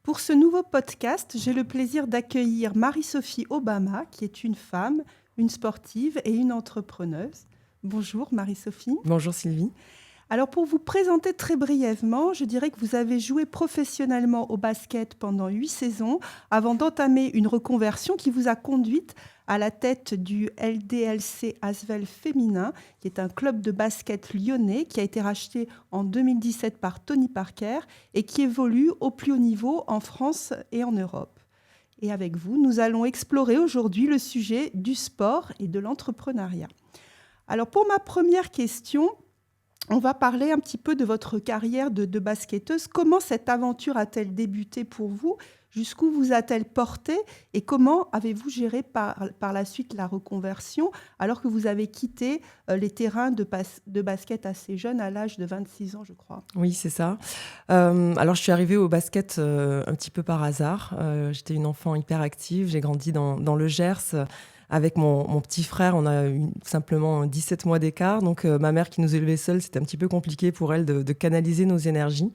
Pour ce nouveau podcast, j'ai le plaisir d'accueillir Marie-Sophie Obama, qui est une femme, une sportive et une entrepreneuse. Bonjour Marie-Sophie. Bonjour Sylvie. Alors pour vous présenter très brièvement, je dirais que vous avez joué professionnellement au basket pendant 8 saisons avant d'entamer une reconversion qui vous a conduite à la tête du LDLC Asvel féminin, qui est un club de basket lyonnais qui a été racheté en 2017 par Tony Parker et qui évolue au plus haut niveau en France et en Europe. Et avec vous, nous allons explorer aujourd'hui le sujet du sport et de l'entrepreneuriat. Alors pour ma première question, on va parler un petit peu de votre carrière de basketteuse. Comment cette aventure a-t-elle débuté pour vous ? Jusqu'où vous a-t-elle porté ? Et comment avez-vous géré par la suite la reconversion alors que vous avez quitté les terrains de basket assez jeune, à l'âge de 26 ans, je crois ? Oui, c'est ça. Alors, je suis arrivée au basket un petit peu par hasard. J'étais une enfant hyper active. J'ai grandi dans le Gers. Avec mon petit frère, on a eu simplement 17 mois d'écart. Donc, ma mère qui nous élevait seuls, c'était un petit peu compliqué pour elle de canaliser nos énergies.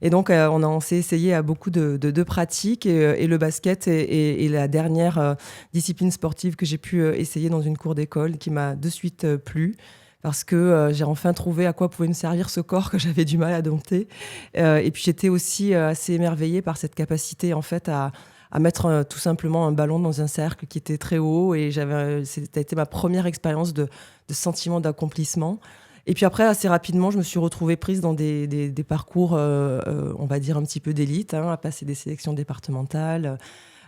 Et donc, on s'est essayé à beaucoup de pratiques. Et le basket est la dernière discipline sportive que j'ai pu essayer dans une cour d'école qui m'a de suite plu. Parce que j'ai enfin trouvé à quoi pouvait me servir ce corps que j'avais du mal à dompter. Et puis, j'étais aussi assez émerveillée par cette capacité, en fait, à mettre tout simplement un ballon dans un cercle qui était très haut. Et ça a été ma première expérience de sentiment d'accomplissement. Et puis après, assez rapidement, je me suis retrouvée prise dans des parcours, on va dire, un petit peu d'élite, à passer des sélections départementales,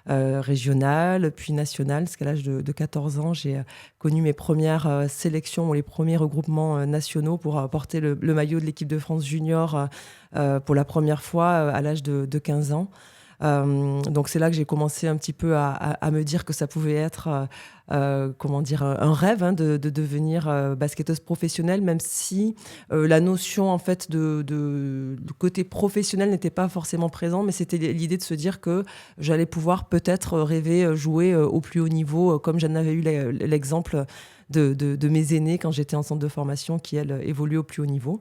régionales, puis nationales. Parce qu'à l'âge de 14 ans, j'ai connu mes premières sélections ou les premiers regroupements nationaux pour porter le maillot de l'équipe de France junior pour la première fois à l'âge de 15 ans. Donc c'est là que j'ai commencé un petit peu à me dire que ça pouvait être un rêve de devenir basketteuse professionnelle, même si la notion en fait de côté professionnel n'était pas forcément présent, mais c'était l'idée de se dire que j'allais pouvoir peut-être rêver jouer au plus haut niveau, comme j'en avais eu l'exemple de mes aînés quand j'étais en centre de formation qui, elles, évoluaient au plus haut niveau.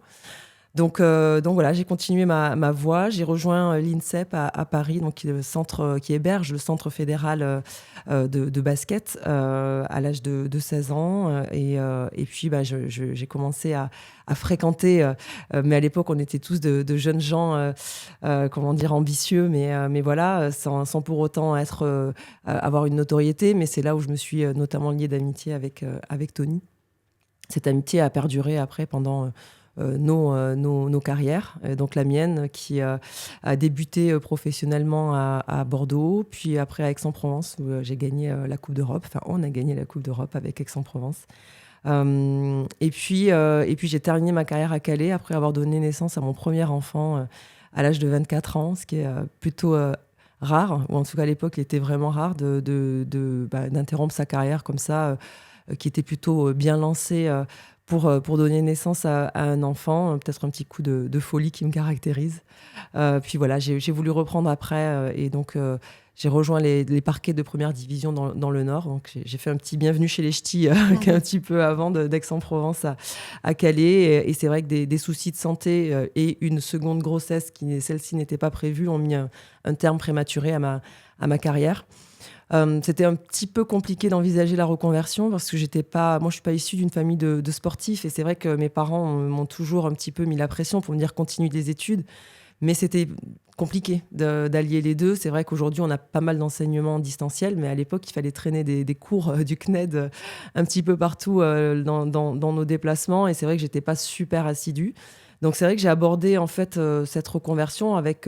Donc voilà, j'ai continué ma voie. J'ai rejoint l'INSEP à Paris, donc le centre qui héberge le centre fédéral de basket à l'âge de 16 ans. Et puis j'ai commencé à fréquenter, mais à l'époque on était tous de jeunes gens, ambitieux, mais voilà, sans pour autant avoir une notoriété. Mais c'est là où je me suis notamment liée d'amitié avec Tony. Cette amitié a perduré après pendant nos carrières. Donc la mienne qui a débuté professionnellement à Bordeaux, puis après à Aix-en-Provence où j'ai gagné la Coupe d'Europe. Enfin, on a gagné la Coupe d'Europe avec Aix-en-Provence. Et puis j'ai terminé ma carrière à Calais après avoir donné naissance à mon premier enfant à l'âge de 24 ans, ce qui est plutôt rare, ou en tout cas à l'époque il était vraiment rare d'interrompre sa carrière comme ça, qui était plutôt bien lancée pour donner naissance à un enfant, peut-être un petit coup de folie qui me caractérise. Puis voilà, j'ai voulu reprendre après et donc j'ai rejoint les parquets de première division dans le Nord. Donc j'ai fait un petit bienvenue chez les ch'tis un petit peu avant d'Aix-en-Provence à Calais. Et c'est vrai que des soucis de santé et une seconde grossesse, celle-ci n'était pas prévue, ont mis un terme prématuré à ma carrière. C'était un petit peu compliqué d'envisager la reconversion parce que moi je suis pas issue d'une famille de sportifs, et c'est vrai que mes parents m'ont toujours un petit peu mis la pression pour me dire continue des études, mais c'était compliqué d'allier les deux. C'est vrai qu'aujourd'hui on a pas mal d'enseignements distanciels, mais à l'époque il fallait traîner des cours du CNED un petit peu partout dans nos déplacements, et c'est vrai que j'étais pas super assidue. Donc c'est vrai que j'ai abordé en fait cette reconversion avec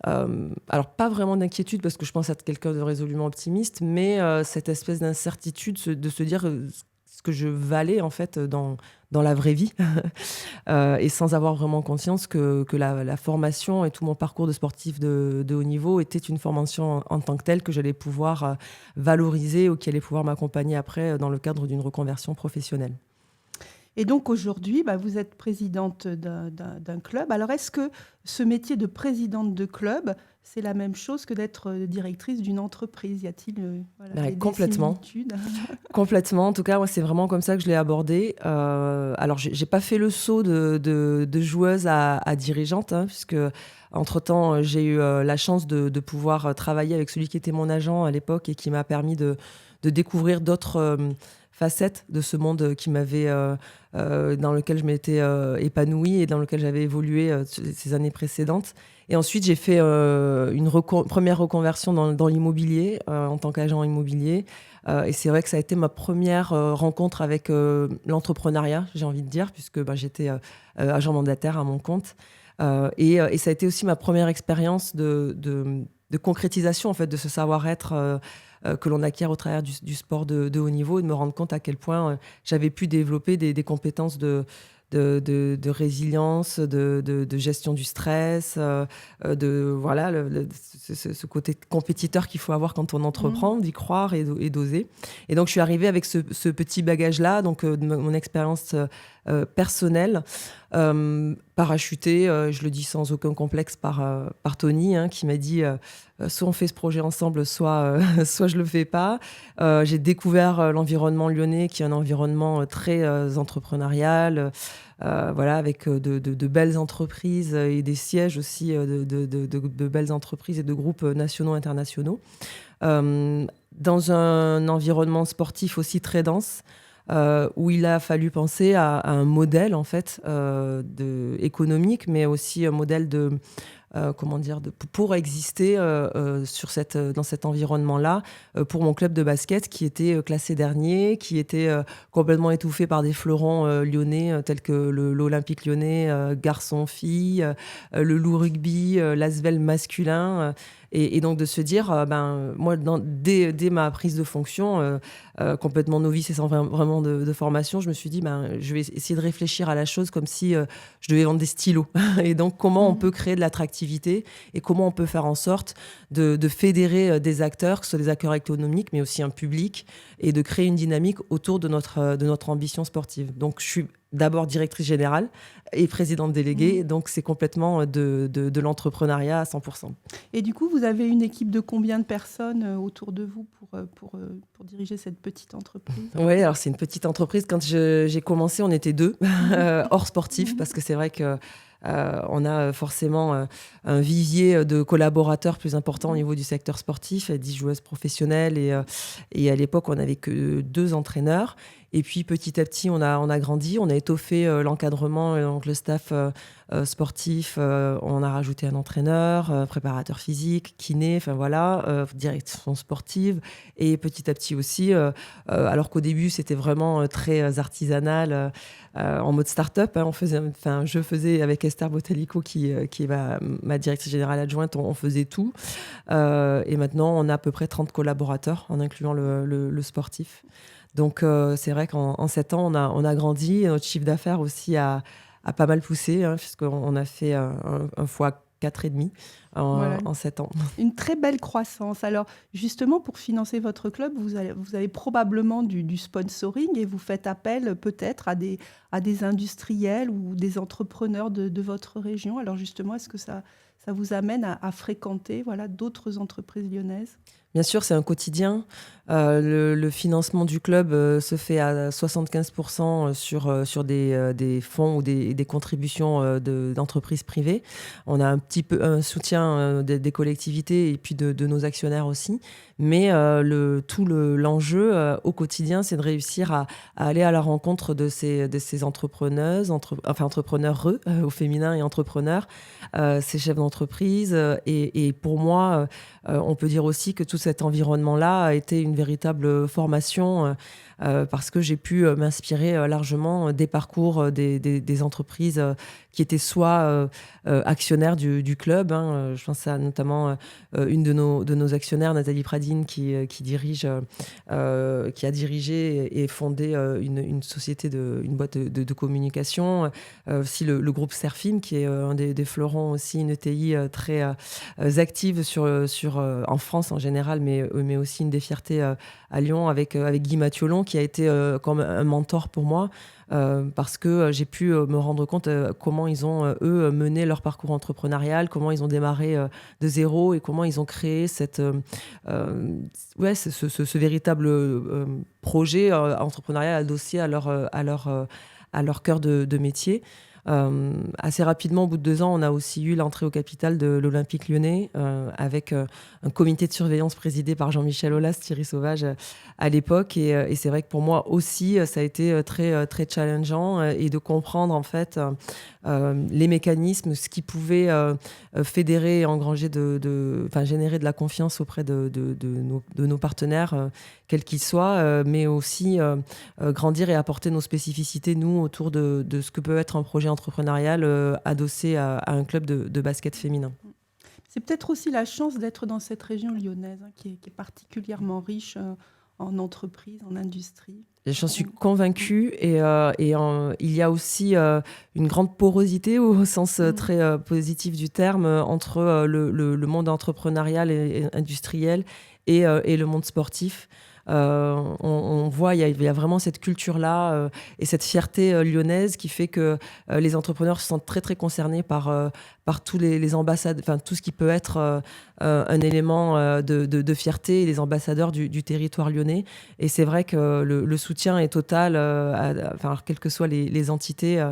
alors pas vraiment d'inquiétude parce que je pense être quelqu'un de résolument optimiste, mais cette espèce d'incertitude de se dire ce que je valais en fait dans la vraie vie et sans avoir vraiment conscience que la formation et tout mon parcours de sportif de haut niveau était une formation en tant que telle que j'allais pouvoir valoriser ou qui allait pouvoir m'accompagner après dans le cadre d'une reconversion professionnelle. Et donc aujourd'hui, vous êtes présidente d'un club. Alors est-ce que ce métier de présidente de club, c'est la même chose que d'être directrice d'une entreprise? Y a-t-il des Complètement. similitudes? Complètement. En tout cas, moi, c'est vraiment comme ça que je l'ai abordé. Alors, j'ai pas fait le saut de joueuse à dirigeante, hein, puisque entre-temps, j'ai eu la chance de pouvoir travailler avec celui qui était mon agent à l'époque et qui m'a permis de découvrir d'autres facettes de ce monde qui m'avait, dans lequel je m'étais épanouie et dans lequel j'avais évolué ces années précédentes. Et ensuite, j'ai fait une première reconversion dans l'immobilier en tant qu'agent immobilier. Et c'est vrai que ça a été ma première rencontre avec l'entrepreneuriat, j'ai envie de dire, puisque j'étais agent mandataire à mon compte. Et ça a été aussi ma première expérience de concrétisation en fait, de ce savoir-être que l'on acquiert au travers du sport de haut niveau, et de me rendre compte à quel point j'avais pu développer des compétences de résilience, de gestion du stress, voilà, ce côté compétiteur qu'il faut avoir quand on entreprend, d'y croire et d'oser. Et donc, je suis arrivée avec ce petit bagage-là, donc de mon expérience personnelle, parachutée, je le dis sans aucun complexe, par Tony, hein, qui m'a dit soit on fait ce projet ensemble, soit je le fais pas. J'ai découvert l'environnement lyonnais, qui est un environnement très entrepreneurial, voilà, avec de belles entreprises et des sièges aussi de belles entreprises et de groupes nationaux, internationaux. Dans un environnement sportif aussi très dense, où il a fallu penser à un modèle en fait économique, mais aussi un modèle pour exister dans cet environnement-là, pour mon club de basket qui était classé dernier, qui était complètement étouffé par des fleurons lyonnais tels que l'Olympique lyonnais, garçon-fille, le Loup rugby, l'Asvel masculin. Et donc de se dire, moi, dès ma prise de fonction, complètement novice et sans vraiment de formation, je me suis dit, je vais essayer de réfléchir à la chose comme si je devais vendre des stylos. Et donc, comment on peut créer de l'attractivité et comment on peut faire en sorte de fédérer des acteurs, que ce soit des acteurs économiques, mais aussi un public, et de créer une dynamique autour de notre ambition sportive. Donc, je suis d'abord directrice générale et présidente déléguée, donc c'est complètement de l'entrepreneuriat à 100%. Et du coup, vous avez une équipe de combien de personnes autour de vous pour diriger cette petite entreprise? Oui, alors c'est une petite entreprise. Quand j'ai commencé, on était 2, hors sportif, parce que c'est vrai que on a forcément un vivier de collaborateurs plus important au niveau du secteur sportif, 10 joueuses professionnelles, et à l'époque, on n'avait que 2 entraîneurs. Et puis petit à petit, on a grandi, on a étoffé l'encadrement, donc le staff sportif. On a rajouté un entraîneur, préparateur physique, kiné, enfin voilà, direction sportive. Et petit à petit aussi, alors qu'au début c'était vraiment très artisanal, en mode start-up, hein, je faisais avec Esther Botalico qui est ma directrice générale adjointe, on faisait tout. Et maintenant, on a à peu près 30 collaborateurs, en incluant le sportif. Donc, c'est vrai qu'en 7 ans, on a grandi. Et notre chiffre d'affaires aussi a pas mal poussé, hein, puisqu'on a fait un fois 4,5 en 7 ans. Une très belle croissance. Alors, justement, pour financer votre club, vous avez probablement du sponsoring, et vous faites appel peut-être à des industriels ou des entrepreneurs de votre région. Alors, justement, est-ce que ça vous amène à fréquenter d'autres entreprises lyonnaises? Bien sûr, c'est un quotidien. Le financement du club se fait à 75% sur des fonds ou des contributions d'entreprises privées. On a un petit peu un soutien des collectivités et puis de nos actionnaires aussi. Mais l'enjeu au quotidien, c'est de réussir à aller à la rencontre de ces entrepreneuses, entrepreneurs au féminin, et entrepreneurs, ces chefs d'entreprise. Et pour moi, on peut dire aussi que tout cet environnement-là a été une véritable formation, parce que j'ai pu m'inspirer largement des parcours des entreprises qui étaient soit actionnaires du club. Hein. Je pense à notamment une de nos actionnaires, Nathalie Pradine, qui a dirigé et fondé une société, une boîte de communication. Aussi le groupe Serfim, qui est un des fleurons aussi, une ETI très active en France en général, mais aussi une des fiertés basé à Lyon avec Guy Mathiolon, qui a été comme un mentor pour moi. Parce que j'ai pu me rendre compte comment ils ont, eux, mené leur parcours entrepreneurial, comment ils ont démarré de zéro et comment ils ont créé ce véritable projet entrepreneurial adossé à leur cœur de métier. Assez rapidement, au bout de 2 ans, on a aussi eu l'entrée au capital de l'Olympique Lyonnais avec un comité de surveillance présidé par Jean-Michel Aulas, Thierry Sauvage à l'époque. Et c'est vrai que pour moi aussi, ça a été très challengeant et de comprendre en fait les mécanismes, ce qui pouvait fédérer et engranger générer de la confiance auprès de nos partenaires, quels qu'ils soient, mais aussi grandir et apporter nos spécificités, nous, autour de ce que peut être un projet entrepreneurial adossé à un club de basket féminin. C'est peut-être aussi la chance d'être dans cette région lyonnaise, qui est particulièrement riche en entreprises, en industrie. J'en suis convaincue et il y a aussi une grande porosité au sens très positif du terme entre le monde entrepreneurial et industriel et le monde sportif. On voit, il y a vraiment cette culture-là et cette fierté lyonnaise qui fait que les entrepreneurs se sentent très, très concernés par tous les ambassades, enfin tout ce qui peut être un élément de fierté et les ambassadeurs du territoire lyonnais. Et c'est vrai que le soutien est total, quelles que soient les entités.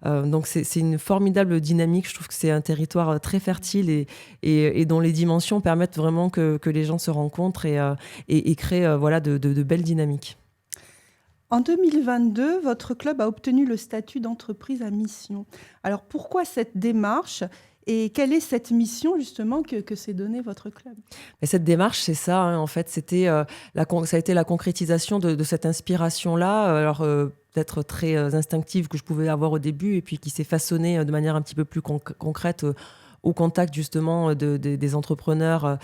Donc c'est une formidable dynamique. Je trouve que c'est un territoire très fertile et dont les dimensions permettent vraiment que les gens se rencontrent et créent de belles dynamiques. En 2022, votre club a obtenu le statut d'entreprise à mission. Alors pourquoi cette démarche et quelle est cette mission justement que s'est donnée votre club ? Et cette démarche, c'est ça, hein, en fait, ça a été la concrétisation de cette inspiration-là. Alors peut-être très instinctive que je pouvais avoir au début et puis qui s'est façonnée de manière un petit peu plus concrète au contact justement des entrepreneurs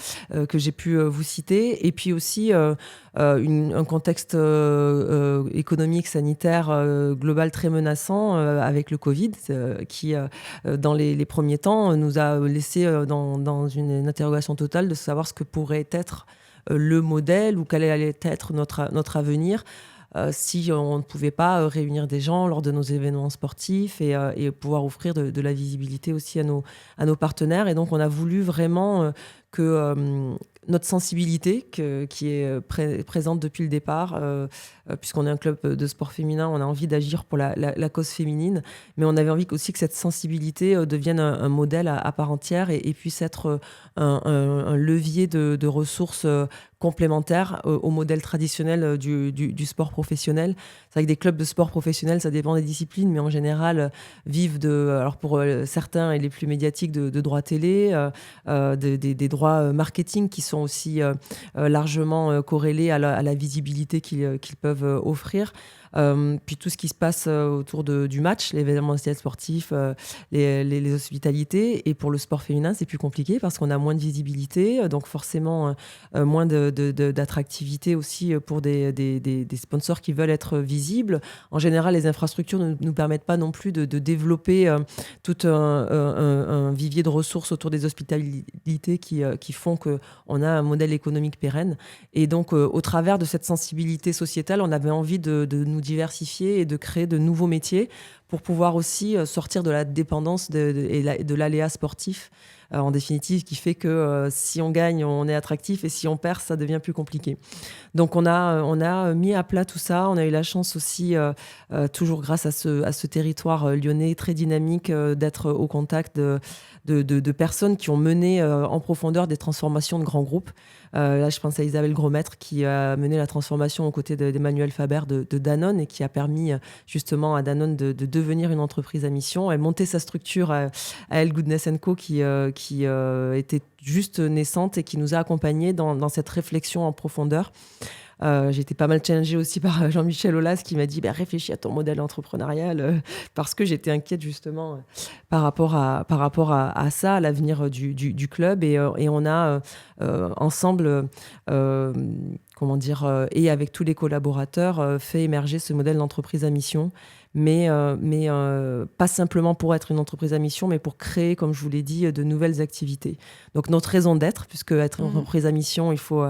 que j'ai pu vous citer. Et puis aussi un contexte économique, sanitaire, global très menaçant avec le Covid qui, dans les premiers temps, nous a laissé dans une interrogation totale de savoir ce que pourrait être le modèle ou quel allait être notre avenir. Si on ne pouvait pas réunir des gens lors de nos événements sportifs et pouvoir offrir de la visibilité aussi à nos partenaires. Et donc, on a voulu vraiment que notre sensibilité, qui est présente depuis le départ, puisqu'on est un club de sport féminin, on a envie d'agir pour la cause féminine, mais on avait envie aussi que cette sensibilité devienne un modèle à part entière et puisse être un levier de ressources complémentaires au modèle traditionnel du sport professionnel. C'est vrai que des clubs de sport professionnel, ça dépend des disciplines, mais en général vivent alors pour certains et les plus médiatiques, de droits télé, des droits marketing qui sont aussi largement corrélés à la visibilité qu'ils peuvent offrir. Puis tout ce qui se passe autour du match, l'événementiel sportif, les hospitalités. Et pour le sport féminin, c'est plus compliqué parce qu'on a moins de visibilité, donc forcément moins d'attractivité aussi pour des sponsors qui veulent être visibles. En général, les infrastructures ne nous permettent pas non plus de développer tout un vivier de ressources autour des hospitalités qui font qu'on a un modèle économique pérenne. Et donc, au travers de cette sensibilité sociétale, on avait envie de nous diversifier et de créer de nouveaux métiers pour pouvoir aussi sortir de la dépendance et de l'aléa sportif, en définitive, qui fait que si on gagne, on est attractif et si on perd, ça devient plus compliqué. Donc on a mis à plat tout ça. On a eu la chance aussi, toujours grâce à ce territoire lyonnais très dynamique, d'être au contact de personnes qui ont mené en profondeur des transformations de grands groupes. Là, je pense à Isabelle Grosmaître qui a mené la transformation aux côtés d'Emmanuel Faber de Danone et qui a permis justement à Danone de devenir une entreprise à mission. Elle montait sa structure à Elle Goodness & Co qui était juste naissante et qui nous a accompagnés dans cette réflexion en profondeur. J'ai été pas mal challengée aussi par Jean-Michel Aulas qui m'a dit réfléchis à ton modèle entrepreneurial parce que j'étais inquiète justement par rapport à ça, à l'avenir du club et on a ensemble et avec tous les collaborateurs, fait émerger ce modèle d'entreprise à mission. Mais pas simplement pour être une entreprise à mission, mais pour créer, comme je vous l'ai dit, de nouvelles activités. Donc notre raison d'être, puisque être une entreprise à mission, il faut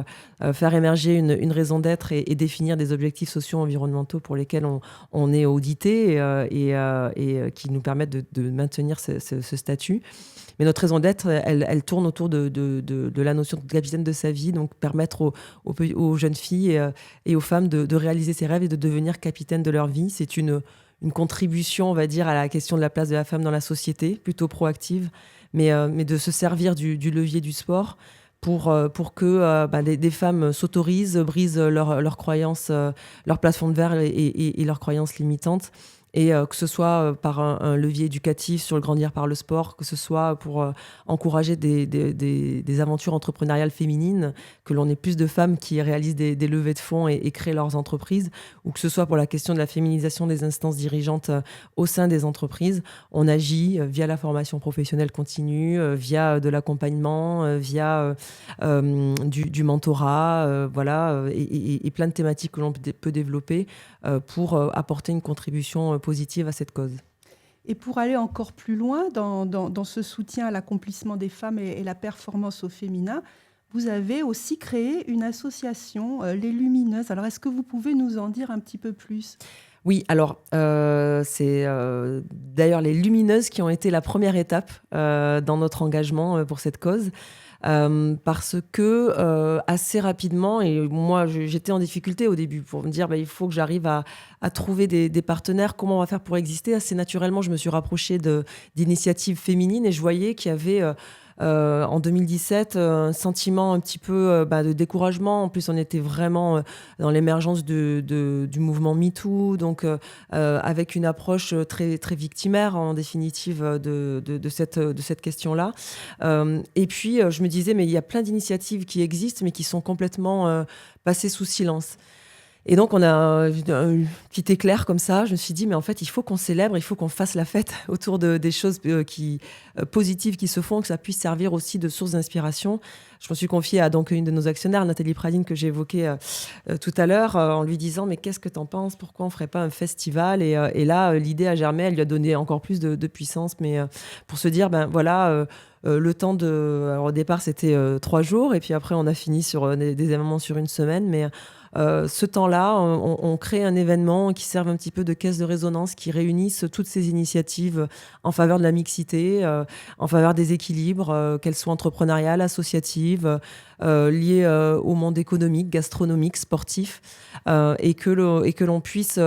faire émerger une raison d'être et définir des objectifs sociaux environnementaux pour lesquels on est audité et qui nous permettent de maintenir ce statut. Mais notre raison d'être, elle tourne autour de la notion de capitaine de sa vie, donc permettre aux jeunes filles et aux femmes de réaliser ses rêves et de devenir capitaine de leur vie. C'est une contribution, on va dire, à la question de la place de la femme dans la société, plutôt proactive, mais de se servir du levier du sport pour que des femmes s'autorisent, brisent leurs croyances, leur plafond de verre et leurs croyances limitantes. Et que ce soit par un levier éducatif sur le grandir par le sport, que ce soit pour encourager des aventures entrepreneuriales féminines, que l'on ait plus de femmes qui réalisent des levées de fonds et créent leurs entreprises, ou que ce soit pour la question de la féminisation des instances dirigeantes au sein des entreprises. On agit via la formation professionnelle continue, via de l'accompagnement, via du mentorat, et plein de thématiques que l'on peut développer pour apporter une contribution positive à cette cause. Et pour aller encore plus loin dans ce soutien à l'accomplissement des femmes et la performance au féminin, vous avez aussi créé une association, Les Lumineuses. Alors, est-ce que vous pouvez nous en dire un petit peu plus ? Oui, alors c'est d'ailleurs les Lumineuses qui ont été la première étape dans notre engagement pour cette cause. Parce que assez rapidement, et moi j'étais en difficulté au début pour me dire il faut que j'arrive à trouver des partenaires, comment on va faire pour exister. Assez naturellement, je me suis rapprochée d'initiatives féminines et je voyais qu'il y avait en 2017 un sentiment un petit peu de découragement. En plus, on était vraiment dans l'émergence du mouvement MeToo, donc avec une approche très, très victimaire en définitive de cette question-là. Et puis, je me disais, mais il y a plein d'initiatives qui existent, mais qui sont complètement passées sous silence. Et donc, on a un petit éclair comme ça. Je me suis dit, mais en fait, il faut qu'on célèbre, il faut qu'on fasse la fête autour des choses positives qui se font, que ça puisse servir aussi de source d'inspiration. Je me suis confiée à donc une de nos actionnaires, Nathalie Pradine, que j'ai évoquée tout à l'heure, en lui disant, mais qu'est-ce que t'en penses ? Pourquoi on ferait pas un festival ? Et là, l'idée a germé, elle lui a donné encore plus de puissance, mais pour se dire, le temps alors au départ, c'était 3 jours, et puis après, on a fini sur des événements sur une semaine, mais ce temps-là, on crée un événement qui serve un petit peu de caisse de résonance, qui réunisse toutes ces initiatives en faveur de la mixité, en faveur des équilibres, qu'elles soient entrepreneuriales, associatives, liées au monde économique, gastronomique, sportif, et que l'on puisse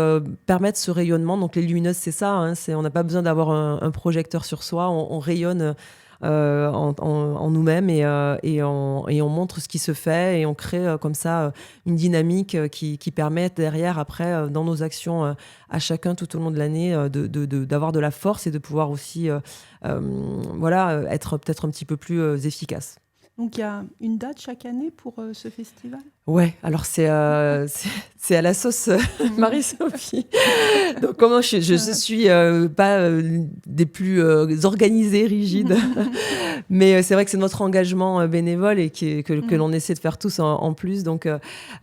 permettre ce rayonnement. Donc les Lumineuses, c'est ça, hein, on n'a pas besoin d'avoir un projecteur sur soi, on rayonne en nous-mêmes et on montre ce qui se fait et on crée comme ça une dynamique qui permet derrière, après, dans nos actions à chacun tout au long de l'année, d'avoir de la force et de pouvoir aussi être peut-être un petit peu plus efficace. Donc, il y a une date chaque année pour ce festival ? Ouais, alors c'est à la sauce Marie-Sophie. Donc comment je suis pas des plus organisées, rigides, mais c'est vrai que c'est notre engagement bénévole et que l'on essaie de faire tous en plus. Donc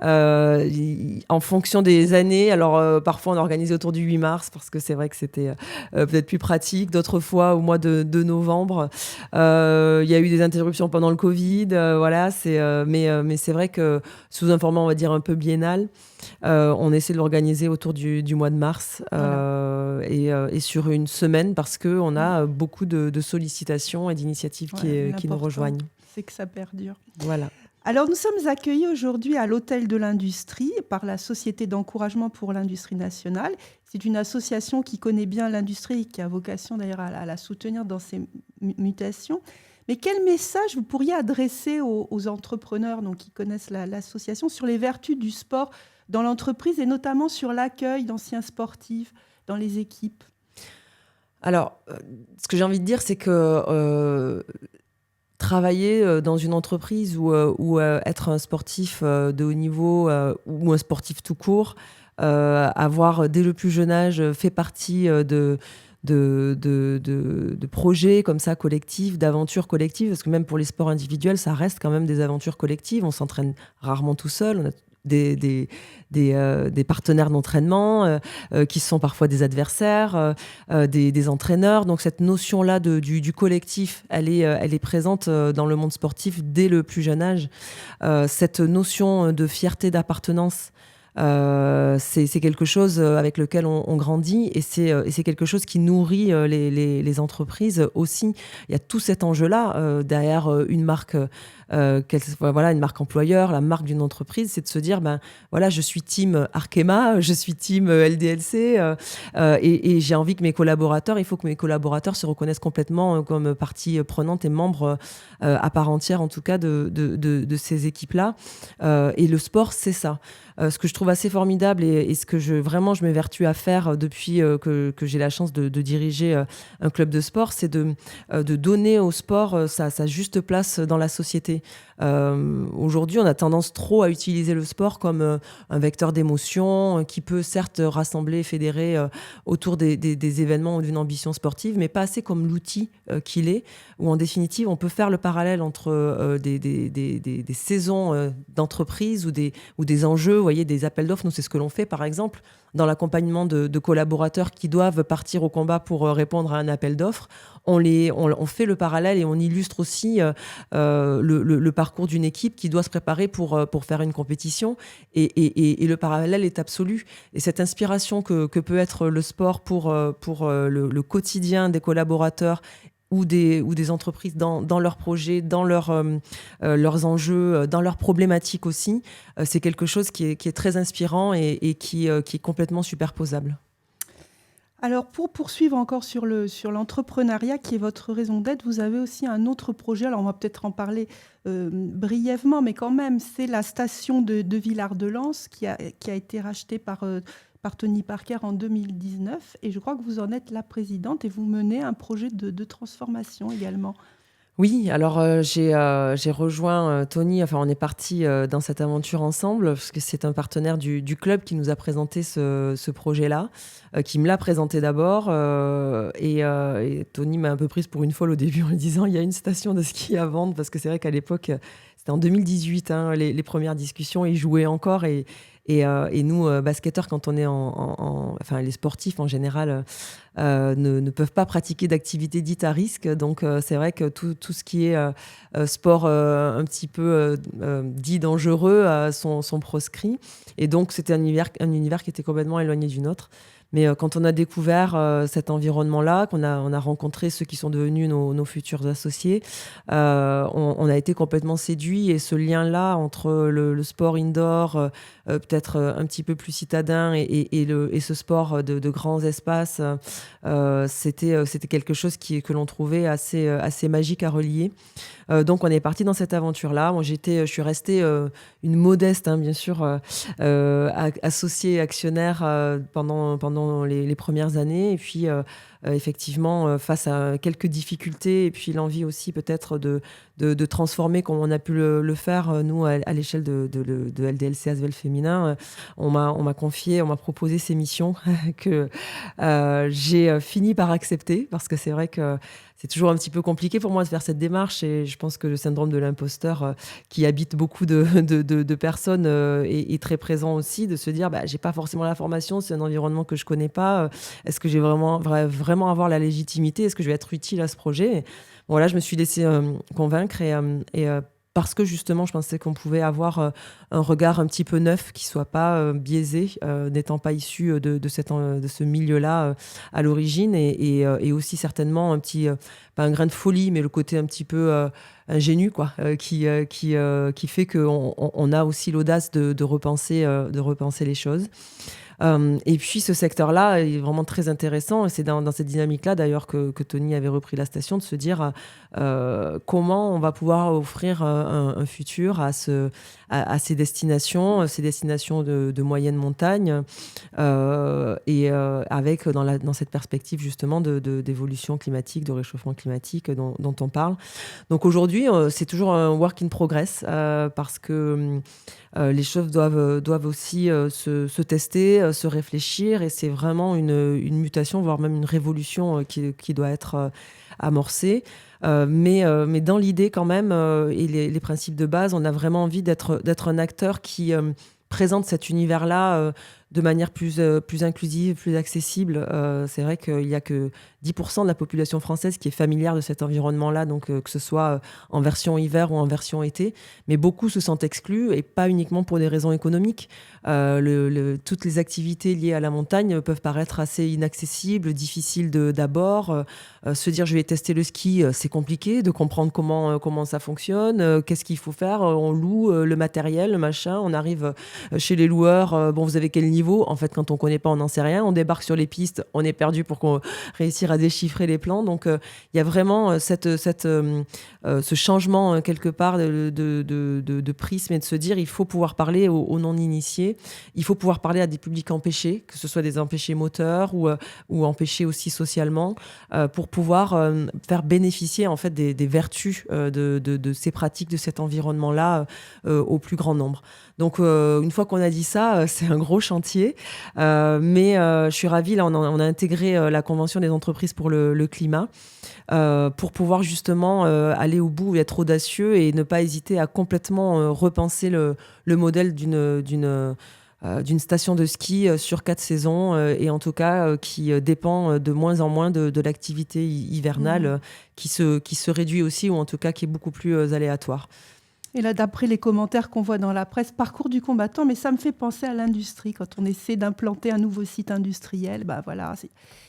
en fonction des années, alors parfois on organisé autour du 8 mars parce que c'est vrai que c'était peut-être plus pratique. D'autres fois au mois de novembre, il y a eu des interruptions pendant le Covid. Mais c'est vrai que sous un format, on va dire, un peu biennal. On essaie de l'organiser autour du mois de mars et sur une semaine parce qu'on a beaucoup de sollicitations et d'initiatives qui nous rejoignent. C'est que ça perdure. Voilà. Alors, nous sommes accueillis aujourd'hui à l'Hôtel de l'Industrie par la Société d'encouragement pour l'industrie nationale. C'est une association qui connaît bien l'industrie et qui a vocation d'ailleurs à la soutenir dans ses mutations. Mais quel message vous pourriez adresser aux entrepreneurs donc, qui connaissent l'association sur les vertus du sport dans l'entreprise et notamment sur l'accueil d'anciens sportifs dans les équipes ? Alors, ce que j'ai envie de dire, c'est que travailler dans une entreprise ou être un sportif de haut niveau ou un sportif tout court, avoir dès le plus jeune âge fait partie de projets comme ça collectifs, d'aventures collectives, parce que même pour les sports individuels, ça reste quand même des aventures collectives. On s'entraîne rarement tout seul, on a des partenaires d'entraînement, qui sont parfois des adversaires, des entraîneurs. Donc cette notion-là du collectif, elle est présente dans le monde sportif dès le plus jeune âge. Cette notion de fierté d'appartenance, c'est quelque chose avec lequel on grandit, et c'est quelque chose qui nourrit les entreprises aussi. Il y a tout cet enjeu-là derrière une marque, voilà, une marque employeur, la marque d'une entreprise, c'est de se dire, ben voilà, je suis team Arkema, je suis team LDLC, et j'ai envie que mes collaborateurs, il faut que mes collaborateurs se reconnaissent complètement comme partie prenante et membre à part entière, en tout cas, de ces équipes-là. Et le sport, c'est ça. Ce que je trouve assez formidable, et ce que je m'évertue à faire depuis que j'ai la chance de diriger un club de sport, c'est de donner au sport sa juste place dans la société. Aujourd'hui, on a tendance trop à utiliser le sport comme un vecteur d'émotion qui peut certes rassembler, fédérer autour des événements ou d'une ambition sportive, mais pas assez comme l'outil qu'il est, où en définitive, on peut faire le parallèle entre des saisons d'entreprise ou des enjeux, vous voyez, des appels d'offres. Nous, c'est ce que l'on fait, par exemple, dans l'accompagnement de collaborateurs qui doivent partir au combat pour répondre à un appel d'offres. On fait le parallèle et on illustre aussi le parcours d'une équipe qui doit se préparer pour faire une compétition. Et le parallèle est absolu. Et cette inspiration que peut être le sport pour le quotidien des collaborateurs ou des entreprises dans leurs projets, dans leurs enjeux, dans leurs problématiques aussi, c'est quelque chose qui est très inspirant et qui est complètement superposable. Alors, pour poursuivre encore sur l'entrepreneuriat, qui est votre raison d'être, vous avez aussi un autre projet. Alors, on va peut-être en parler brièvement, mais quand même, c'est la station de Villard-de-Lans qui a été rachetée par Tony Parker en 2019. Et je crois que vous en êtes la présidente et vous menez un projet de transformation également. Oui, alors j'ai rejoint Tony, enfin on est parti dans cette aventure ensemble, parce que c'est un partenaire du club qui nous a présenté ce projet-là, qui me l'a présenté d'abord, et Tony m'a un peu prise pour une folle au début en lui disant il y a une station de ski à vendre, parce que c'est vrai qu'à l'époque, c'était en 2018, hein, les premières discussions, ils jouaient encore, et nous, basketteurs, quand on est enfin les sportifs en général, ne peuvent pas pratiquer d'activité dite à risque. Donc c'est vrai que tout ce qui est sport un petit peu dit dangereux sont proscrits. Et donc c'était un univers qui était complètement éloigné du nôtre. Mais quand on a découvert cet environnement-là, qu'on a rencontré ceux qui sont devenus nos futurs associés, on a été complètement séduits. Et ce lien-là entre le sport indoor, peut-être un petit peu plus citadin, et ce sport de grands espaces, c'était quelque chose que l'on trouvait assez magique à relier. Donc on est parti dans cette aventure-là. Moi, je suis restée une modeste, hein, bien sûr, associée actionnaire pendant les premières années. Et puis effectivement, face à quelques difficultés, et puis l'envie aussi peut-être de transformer, comme on a pu le faire nous à l'échelle de LDLC Asvel Féminin, on m'a confié, on m'a proposé ces missions que j'ai fini par accepter, parce que c'est vrai que c'est toujours un petit peu compliqué pour moi de faire cette démarche, et je pense que le syndrome de l'imposteur qui habite beaucoup de personnes est très présent aussi, de se dire j'ai pas forcément la formation, c'est un environnement que je connais pas, est-ce que j'ai vraiment avoir la légitimité, est-ce que je vais être utile à ce projet? Et bon, là, je me suis laissée convaincre, et parce que justement, je pensais qu'on pouvait avoir un regard un petit peu neuf, qui soit pas biaisé, n'étant pas issu de ce milieu-là à l'origine, et aussi certainement pas un grain de folie, mais le côté un petit peu ingénu, quoi, qui fait qu'on a aussi l'audace de repenser les choses. Et puis ce secteur-là est vraiment très intéressant, et c'est dans cette dynamique-là d'ailleurs que Tony avait repris la station, de se dire comment on va pouvoir offrir un futur à ces destinations de moyenne montagne, et avec dans cette perspective justement d'évolution climatique, de réchauffement climatique dont on parle. Donc aujourd'hui, c'est toujours un work in progress, parce que les choses doivent aussi se tester, se réfléchir, et c'est vraiment une mutation, voire même une révolution qui doit être amorcée. Mais dans l'idée quand même, et les principes de base, on a vraiment envie d'être un acteur qui présente cet univers-là de manière plus inclusive, plus accessible. C'est vrai qu'il n'y a que 10% de la population française qui est familière de cet environnement-là, donc que ce soit en version hiver ou en version été. Mais beaucoup se sentent exclus, et pas uniquement pour des raisons économiques. Toutes les activités liées à la montagne peuvent paraître assez inaccessibles, difficiles d'abord. Se dire je vais tester le ski, c'est compliqué de comprendre comment ça fonctionne, qu'est-ce qu'il faut faire. On loue le matériel, le machin, on arrive chez les loueurs, bon, vous avez quel niveau? En fait, quand on connaît pas, on n'en sait rien. On débarque sur les pistes, on est perdu pour qu'on réussir à déchiffrer les plans. Donc, il y a vraiment ce changement quelque part de prisme, et de se dire il faut pouvoir parler aux non-initiés. Il faut pouvoir parler à des publics empêchés, que ce soit des empêchés moteurs ou empêchés aussi socialement, pour pouvoir faire bénéficier en fait des vertus de ces pratiques, de cet environnement-là au plus grand nombre. Donc, une fois qu'on a dit ça, c'est un gros chantier. Mais je suis ravie, là, on a intégré la Convention des entreprises pour le climat pour pouvoir justement aller au bout et être audacieux et ne pas hésiter à complètement repenser le modèle d'une station de ski sur 4 saisons et en tout cas qui dépend de moins en moins de l'activité hivernale qui se réduit aussi, ou en tout cas qui est beaucoup plus aléatoire. Et là, d'après les commentaires qu'on voit dans la presse, parcours du combattant, mais ça me fait penser à l'industrie. Quand on essaie d'implanter un nouveau site industriel, voilà,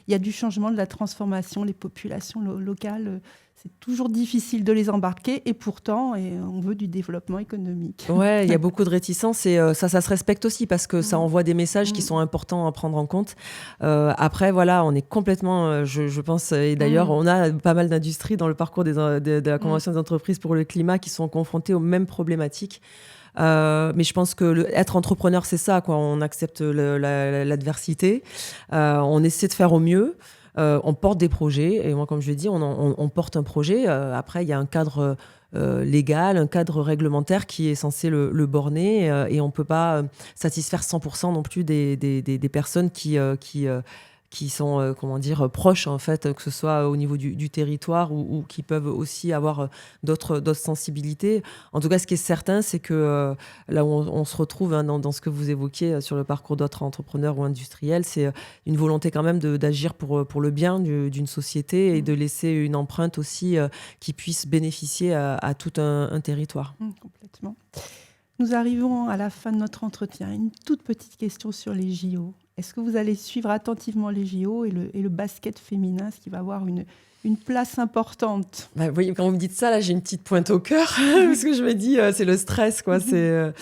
il y a du changement, de la transformation, les populations locales, c'est toujours difficile de les embarquer, et pourtant, on veut du développement économique. Ouais, il y a beaucoup de réticences, et ça se respecte aussi parce que ça envoie des messages qui sont importants à prendre en compte. Après, voilà, on est complètement, je pense, et d'ailleurs, on a pas mal d'industries dans le parcours de la Convention des entreprises pour le climat qui sont confrontées aux mêmes problématiques. Mais je pense que être entrepreneur, c'est ça, quoi. On accepte l'adversité, on essaie de faire au mieux. On porte des projets, et moi, comme je l'ai dit, on porte un projet. Après, il y a un cadre légal, un cadre réglementaire qui est censé le borner, et on ne peut pas satisfaire 100% non plus des personnes qui sont proches, en fait, que ce soit au niveau du territoire ou qui peuvent aussi avoir d'autres sensibilités. En tout cas, ce qui est certain, c'est que là où on se retrouve dans ce que vous évoquiez sur le parcours d'autres entrepreneurs ou industriels, c'est une volonté quand même d'agir pour le bien d'une société et de laisser une empreinte aussi qui puisse bénéficier à tout un territoire. Complètement. Nous arrivons à la fin de notre entretien. Une toute petite question sur les JO. Est-ce que vous allez suivre attentivement les JO et le basket féminin, ce qui va avoir une place importante? Vous voyez, quand vous me dites ça, là, j'ai une petite pointe au cœur, parce que je me dis, c'est le stress, quoi. C'est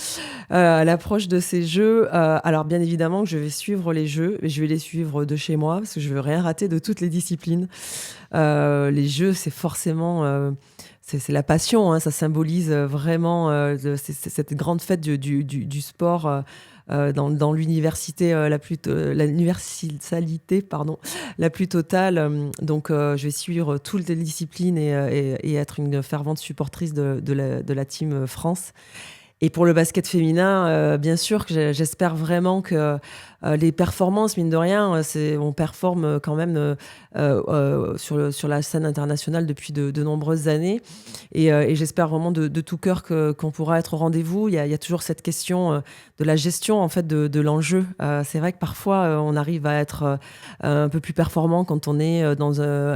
à l'approche de ces Jeux. Alors, bien évidemment, que je vais suivre les Jeux, mais je vais les suivre de chez moi, parce que je ne veux rien rater de toutes les disciplines. Les Jeux, c'est forcément... c'est la passion, hein, ça symbolise vraiment cette grande fête du sport dans l'université, l'universalité, la plus totale. Donc, je vais suivre toutes les disciplines et être une fervente supportrice de la team France. Et pour le basket féminin, bien sûr que j'espère vraiment que les performances, mine de rien, on performe quand même sur la scène internationale depuis de nombreuses années. Et j'espère vraiment de tout cœur qu'on pourra être au rendez-vous. Il y a toujours cette question de la gestion, en fait, de l'enjeu. C'est vrai que parfois, on arrive à être un peu plus performant quand on est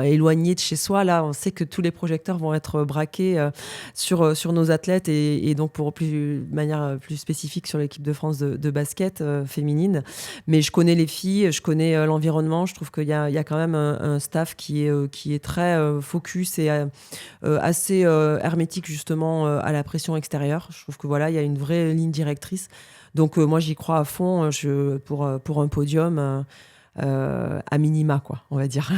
éloigné de chez soi. Là, on sait que tous les projecteurs vont être braqués sur nos athlètes et donc de manière plus spécifique sur l'équipe de France de basket féminine. Mais je connais les filles, je connais l'environnement. Je trouve qu'il y a quand même un staff qui est très focus et assez hermétique justement à la pression extérieure. Je trouve que voilà, il y a une vraie ligne directrice. Donc moi, j'y crois à fond pour un podium à minima, quoi, on va dire.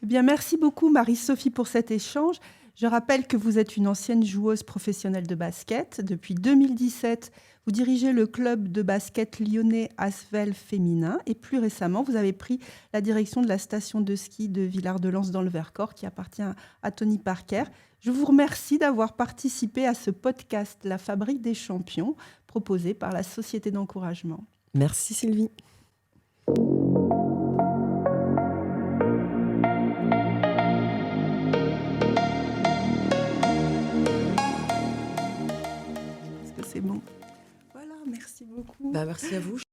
Eh bien, merci beaucoup Marie-Sophie pour cet échange. Je rappelle que vous êtes une ancienne joueuse professionnelle de basket. Depuis 2017, vous dirigez le club de basket lyonnais Asvel féminin. Et plus récemment, vous avez pris la direction de la station de ski de Villard-de-Lans dans le Vercors, qui appartient à Tony Parker. Je vous remercie d'avoir participé à ce podcast La Fabrique des champions, proposé par la Société d'encouragement. Merci Sylvie. C'est bon. Voilà, merci beaucoup. Bah, merci à vous.